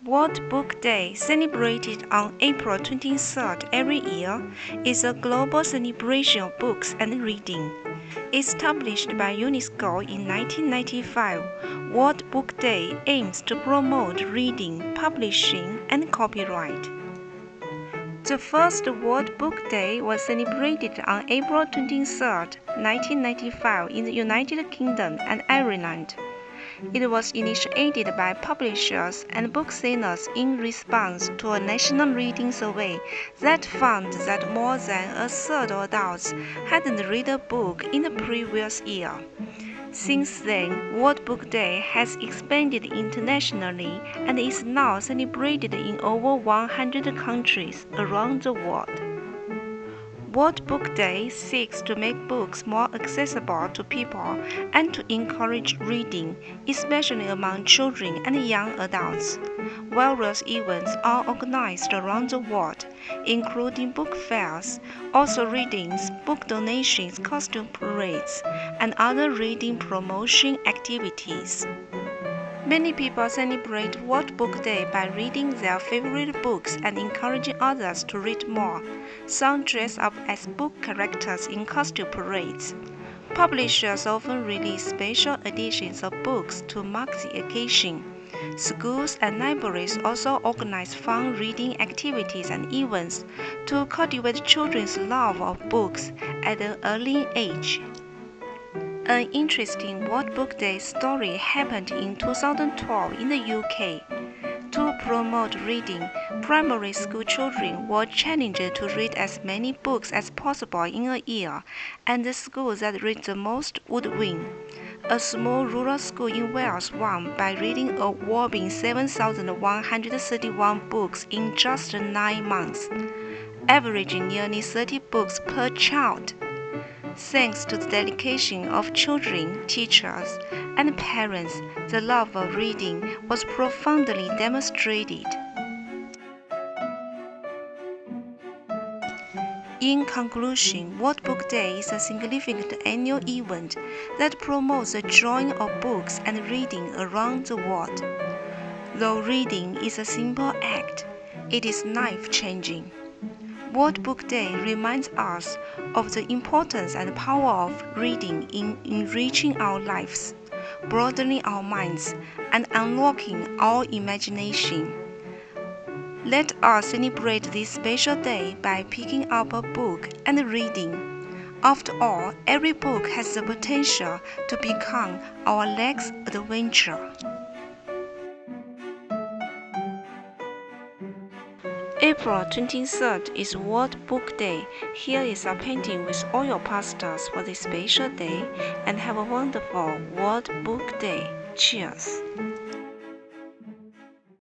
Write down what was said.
World Book Day, celebrated on April 23rd every year, is a global celebration of books and reading. Established by UNESCO in 1995, World Book Day aims to promote reading, publishing, and copyright. The first World Book Day was celebrated on April 23rd, 1995 in the United Kingdom and Ireland. It was initiated by publishers and booksellers in response to a national reading survey that found that more than a third of adults hadn't read a book in the previous year. Since then, World Book Day has expanded internationally and is now celebrated in over 100 countries around the world. World Book Day seeks to make books more accessible to people and to encourage reading, especially among children and young adults. Various events are organized around the world, including book fairs, author readings, book donations, costume parades, and other reading promotion activities. Many people celebrate World Book Day by reading their favorite books and encouraging others to read more. Some dress up as book characters in costume parades. Publishers often release special editions of books to mark the occasion. Schools and libraries also organize fun reading activities and events to cultivate children's love of books at an early age. An interesting World Book Day story happened in 2012 in the UK. To promote reading, primary school children were challenged to read as many books as possible in a year, and the school that read the most would win. A small rural school in Wales won by reading a whopping 7,131 books in just 9 months, averaging nearly 30 books per child. Thanks to the dedication of children, teachers, and parents, the love of reading was profoundly demonstrated. In conclusion, World Book Day is a significant annual event that promotes the enjoying of books and reading around the world. Though reading is a simple act, it is life-changing. World Book Day reminds us of the importance and power of reading in enriching our lives, broadening our minds, and unlocking our imagination. Let us celebrate this special day by picking up a book and reading. After all, every book has the potential to become our next adventure. April 23rd is World Book Day. Here is a painting with all your pastels for this special day, and have a wonderful World Book Day. Cheers!